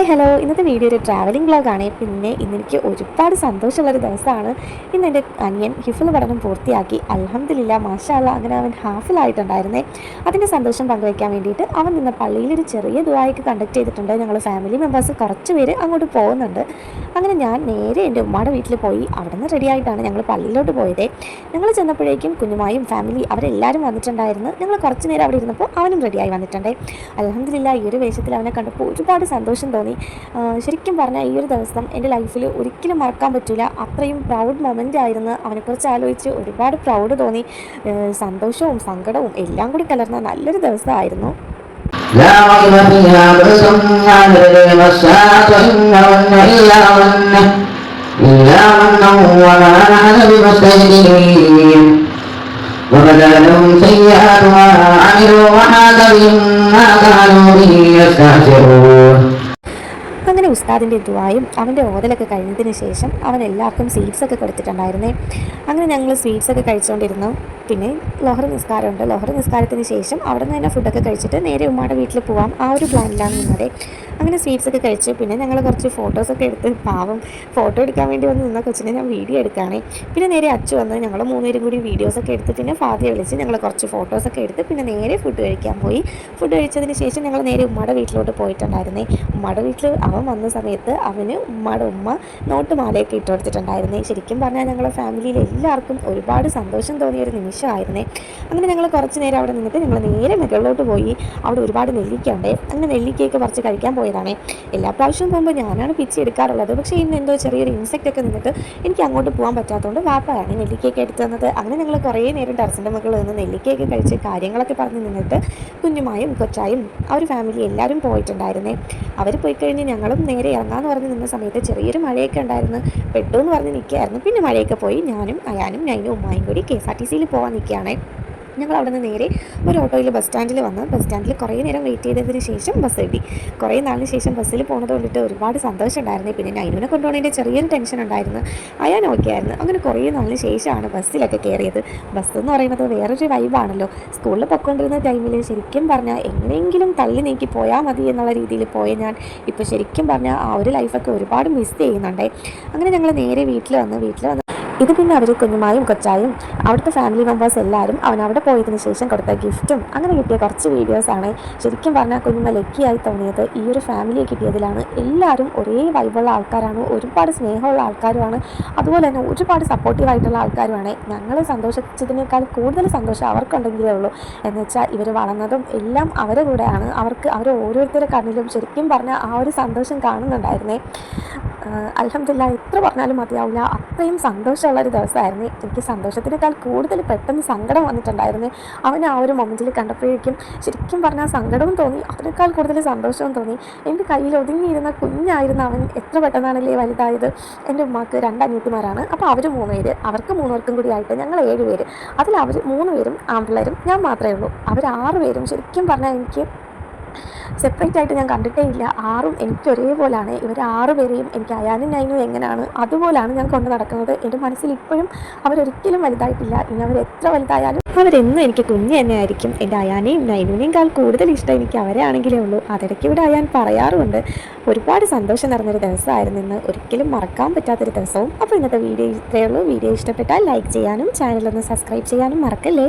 Hi hello, ഇന്നത്തെ video ഒരു travelling വ്ളോഗാണ്. പിന്നെ ഇന്നെനിക്ക് ഒരുപാട് സന്തോഷമുള്ളൊരു ദിവസമാണ്. ഇന്ന് എൻ്റെ അനിയൻ ഹിഫ്ള് പഠനം പൂർത്തിയാക്കി. അൽഹംദുലില്ലാ, മാഷാ അല്ലാ, അങ്ങനെ അവൻ ഹാഫിലായിട്ടുണ്ടായിരുന്നേ. അതിൻ്റെ സന്തോഷം പങ്കുവയ്ക്കാൻ വേണ്ടിയിട്ട് അവൻ നിന്ന പള്ളിയിലൊരു ചെറിയ ദുആയൊക്കെ കണ്ടക്ട് ചെയ്തിട്ടുണ്ട്. ഞങ്ങൾ ഫാമിലി മെമ്പേഴ്സ് കുറച്ച് പേര് അങ്ങോട്ട് പോകുന്നുണ്ട്. അങ്ങനെ ഞാൻ നേരെ എൻ്റെ ഉമ്മയുടെ വീട്ടിൽ പോയി. അവിടെ നിന്ന് റെഡി ആയിട്ടാണ് ഞങ്ങൾ പള്ളിയിലോട്ട് പോയത്. ഞങ്ങൾ ചെന്നപ്പോഴേക്കും കുഞ്ഞുമായും ഫാമിലി അവരെല്ലാവരും വന്നിട്ടുണ്ടായിരുന്നു. ഞങ്ങൾ കുറച്ച് നേരം അവിടെ ഇരുന്നപ്പോൾ അവനും റെഡിയായി വന്നിട്ടുണ്ട്. അൽഹംദുലില്ലാ, ഈ ഒരു വേഷത്തിൽ അവനെ കണ്ടപ്പോൾ ഒരുപാട് സന്തോഷം തോന്നി. ശരിക്കും പറഞ്ഞാൽ ഈ ഒരു ദിവസം എൻ്റെ ലൈഫിൽ ഒരിക്കലും മറക്കാൻ പറ്റില്ല. അത്രയും പ്രൗഡ് മൊമെൻ്റ് ആയിരുന്നു. അവനെക്കുറിച്ച് ആലോചിച്ച് ഒരുപാട് പ്രൗഡ് തോന്നി. സന്തോഷവും സങ്കടവും എല്ലാം കൂടി കലർന്ന നല്ലൊരു ദിവസമായിരുന്നു. وبدا لهم سيئات ما عملوا وحاق بهم ما كانوا به يستهزئون. അങ്ങനെ ഉസ്താദിൻ്റെ ദുആയും അവൻ്റെ ഓതലൊക്കെ കഴിഞ്ഞതിന് ശേഷം അവൻ എല്ലാവർക്കും സ്വീറ്റ്സൊക്കെ കൊടുത്തിട്ടുണ്ടായിരുന്നേ. അങ്ങനെ ഞങ്ങൾ സ്വീറ്റ്സൊക്കെ കഴിച്ചുകൊണ്ടിരുന്നു. പിന്നെ ലൊഹർ നിസ്കാരമുണ്ട്. ലൊഹർ നിസ്കാരത്തിന് ശേഷം അവിടെ നിന്ന് തന്നെ ഫുഡൊക്കെ കഴിച്ചിട്ട് നേരെ ഉമ്മയുടെ വീട്ടിൽ പോകാം, ആ ഒരു പ്ലാനിലാണ് നിന്നത്. അങ്ങനെ സ്വീറ്റ്സൊക്കെ കഴിച്ച് പിന്നെ ഞങ്ങൾ കുറച്ച് ഫോട്ടോസൊക്കെ എടുത്ത്, പാവം ഫോട്ടോ എടുക്കാൻ വേണ്ടി വന്ന് നിന്ന കൊച്ചിനെ ഞാൻ വീഡിയോ എടുക്കുകയാണ്. പിന്നെ നേരെ അച്ചു വന്ന് ഞങ്ങൾ മൂന്നുപേരും കൂടി വീഡിയോസൊക്കെ എടുത്ത് പിന്നെ ഫാദിയെ വിളിച്ച് ഞങ്ങൾ കുറച്ച് ഫോട്ടോസൊക്കെ എടുത്ത് പിന്നെ നേരെ ഫുഡ് കഴിക്കാൻ പോയി. ഫുഡ് കഴിച്ചതിന് ശേഷം ഞങ്ങൾ നേരെ ഉമ്മയുടെ വീട്ടിലോട്ട് പോയിട്ടുണ്ടായിരുന്നേ. ഉമ്മയുടെ വീട്ടിൽ അവൻ വന്ന സമയത്ത് അവന് ഉമ്മയുടെ ഉമ്മ നോട്ടുമാലയൊക്കെ ഇട്ട് കൊടുത്തിട്ടുണ്ടായിരുന്നേ. ശരിക്കും പറഞ്ഞാൽ ഞങ്ങളുടെ ഫാമിലിയിൽ എല്ലാവർക്കും ഒരുപാട് സന്തോഷം തോന്നിയൊരു നിമിഷമായിരുന്നേ. അങ്ങനെ ഞങ്ങൾ കുറച്ച് നേരം അവിടെ നിന്നിട്ട് ഞങ്ങൾ നേരെ മുകളിലോട്ട് പോയി. അവിടെ ഒരുപാട് നെല്ലിക്ക ഉണ്ട്. അങ്ങനെ നെല്ലിക്കയൊക്കെ പറിച്ച് കഴിക്കാൻ പോയതാണ്. എല്ലാ പ്രാവശ്യവും പോകുമ്പോൾ ഞാനാണ് പിച്ചി എടുക്കാറുള്ളത്. പക്ഷേ ഇന്ന് എന്തോ ചെറിയൊരു ഇൻസെക്റ്റ് ഒക്കെ നിന്നിട്ട് എനിക്ക് അങ്ങോട്ട് പോകാൻ പറ്റാത്തതുകൊണ്ട് വാപ്പയാണ് നെല്ലിക്കയൊക്കെ എടുത്തു തന്നത്. അങ്ങനെ ഞങ്ങൾ കുറേ നേരം ടെറസിൻ്റെ മുകളിൽ നിന്ന് നെല്ലിക്കയൊക്കെ കഴിച്ച് കാര്യങ്ങളൊക്കെ പറഞ്ഞ് നിന്നിട്ട് കുഞ്ഞുമായും കൊച്ചായും ആ ഒരു ഫാമിലി എല്ലാവരും പോയിട്ടുണ്ടായിരുന്നേ. അവർ പോയി കഴിഞ്ഞ് ഞങ്ങളും നേരെ ഇറങ്ങാമെന്ന് പറഞ്ഞ് നിന്ന സമയത്ത് ചെറിയൊരു മഴയൊക്കെ ഉണ്ടായിരുന്നു. പെട്ടു എന്ന് പറഞ്ഞ് നിൽക്കുകയായിരുന്നു. പിന്നെ മഴയൊക്കെ പോയി. ഞാനും അയാനും നൈനും ഉമ്മായും കൂടി KSRTCയിൽ പോകാൻ നിൽക്കുകയാണ്. ഞങ്ങൾ അവിടെ നിന്ന് നേരെ ഒരു ഓട്ടോയിൽ ബസ് സ്റ്റാൻഡിൽ വന്ന് ബസ് സ്റ്റാൻഡിൽ കുറേ നേരം വെയിറ്റ് ചെയ്തതിന് ശേഷം ബസ് എത്തി. കുറേ നാളിന് ശേഷം ബസ്സിൽ പോകുന്നത് കൊണ്ടിട്ട് ഒരുപാട് സന്തോഷം ഉണ്ടായിരുന്നു. പിന്നെ നൈനുവിനെ കൊണ്ടുപോകുന്നതിൻ്റെ ചെറിയൊരു ടെൻഷൻ ഉണ്ടായിരുന്നു. അയാൻ ഓക്കെ ആയിരുന്നു. അങ്ങനെ കുറേ നാളിന് ശേഷമാണ് ബസ്സിലൊക്കെ കയറിയത്. ബസ് എന്ന് പറയുന്നത് വേറൊരു വൈബാണല്ലോ. സ്കൂളിൽ പൊയ്ക്കൊണ്ടിരുന്ന ടൈമിൽ ശരിക്കും പറഞ്ഞാൽ എങ്ങനെയെങ്കിലും തള്ളി നീക്കി പോയാൽ മതി എന്നുള്ള രീതിയിൽ പോയ ഞാൻ ഇപ്പോൾ ശരിക്കും പറഞ്ഞാൽ ആ ഒരു ലൈഫൊക്കെ ഒരുപാട് മിസ് ചെയ്യുന്നുണ്ട്. അങ്ങനെ ഞങ്ങൾ നേരെ വീട്ടിൽ വന്ന് ഇത് പിന്നെ അവർ കുഞ്ഞുമായും കൊച്ചായും അവിടുത്തെ ഫാമിലി മെമ്പേഴ്സ് എല്ലാവരും അവൻ അവിടെ പോയതിന് ശേഷം കൊടുത്ത ഗിഫ്റ്റും അങ്ങനെ കിട്ടിയ കുറച്ച് വീഡിയോസാണ്. ശരിക്കും പറഞ്ഞാൽ കുഞ്ഞുമ്മ ലക്കിയായി തോന്നിയത് ഈ ഒരു ഫാമിലിയെ കിട്ടിയതിലാണ്. എല്ലാവരും ഒരേ വൈബുള്ള ആൾക്കാരാണ്, ഒരുപാട് സ്നേഹമുള്ള ആൾക്കാരുമാണ്, അതുപോലെ തന്നെ ഒരുപാട് സപ്പോർട്ടീവായിട്ടുള്ള ആൾക്കാരുമാണ്. ഞങ്ങൾ സന്തോഷിച്ചതിനേക്കാൾ കൂടുതൽ സന്തോഷം അവർക്കുണ്ടെങ്കിലേ ഉള്ളൂ. എന്ന് വെച്ചാൽ ഇവർ വളർന്നതും എല്ലാം അവരുടെ കൂടെയാണ്. അവർ ഓരോരുത്തരുടെ കണ്ണിലും ശരിക്കും പറഞ്ഞാൽ ആ ഒരു സന്തോഷം കാണുന്നുണ്ടായിരുന്നേ. അൽഹംദുലില്ലാ, എത്ര പറഞ്ഞാലും മതിയാവില്ല, അത്രയും സന്തോഷമുള്ളൊരു ദിവസമായിരുന്നു. എനിക്ക് സന്തോഷത്തിനേക്കാൾ കൂടുതൽ പെട്ടെന്ന് സങ്കടം വന്നിട്ടുണ്ടായിരുന്നു. അവൻ ആ ഒരു മൊമെൻറ്റിൽ കണ്ടപ്പോഴേക്കും ശരിക്കും പറഞ്ഞാൽ സങ്കടവും തോന്നി, അതിനേക്കാൾ കൂടുതൽ സന്തോഷവും തോന്നി. എൻ്റെ കയ്യിൽ ഒതുങ്ങിയിരുന്ന കുഞ്ഞായിരുന്ന അവൻ എത്ര പെട്ടെന്നാണല്ലേ വലുതായത്. എൻ്റെ ഉമ്മാക്ക് 2 അനിയത്തിമാരാണ്. അപ്പോൾ അവർ 3 പേര്, അവർക്ക് 3 പേർക്കും കൂടി ആയിട്ട് ഞങ്ങൾ 7 പേര്. അതിൽ അവർ 3 പേരും ആൺപിള്ളേരും, ഞാൻ മാത്രമേ ഉള്ളൂ. അവർ 6 പേരും ശരിക്കും പറഞ്ഞാൽ എനിക്ക് സെപ്പറേറ്റ് ആയിട്ട് ഞാൻ കണ്ടിട്ടേ ഇല്ല. 6ഉം എനിക്ക് ഒരേപോലെയാണ്. ഇവർ 6 പേരെയും എനിക്ക് അയാനും നൈനും എങ്ങനെയാണ് അതുപോലെയാണ് ഞാൻ കൊണ്ട് നടക്കുന്നത്. എൻ്റെ മനസ്സിൽ ഇപ്പോഴും അവരൊരിക്കലും വലുതായിട്ടില്ല. ഇനി അവർ എത്ര വലുതായാലും അവരെന്നും എനിക്ക് കുഞ്ഞ് തന്നെ ആയിരിക്കും. എൻ്റെ അയാനെയും നൈനുവിനേക്കാൾ കൂടുതൽ ഇഷ്ടം എനിക്ക് അവരെ ആണെങ്കിലേ ഉള്ളൂ. അതിടയ്ക്ക് ഇവിടെ അയാൻ പറയാറുമുണ്ട്. ഒരുപാട് സന്തോഷം നിറഞ്ഞൊരു ദിവസമായിരുന്നു ഇന്ന്, ഒരിക്കലും മറക്കാൻ പറ്റാത്തൊരു ദിവസവും. അപ്പോൾ ഇന്നത്തെ വീഡിയോ ഇത്രയേ ഉള്ളൂ. വീഡിയോ ഇഷ്ടപ്പെട്ടാൽ ലൈക്ക് ചെയ്യാനും ചാനലൊന്ന് സബ്സ്ക്രൈബ് ചെയ്യാനും മറക്കല്ലേ.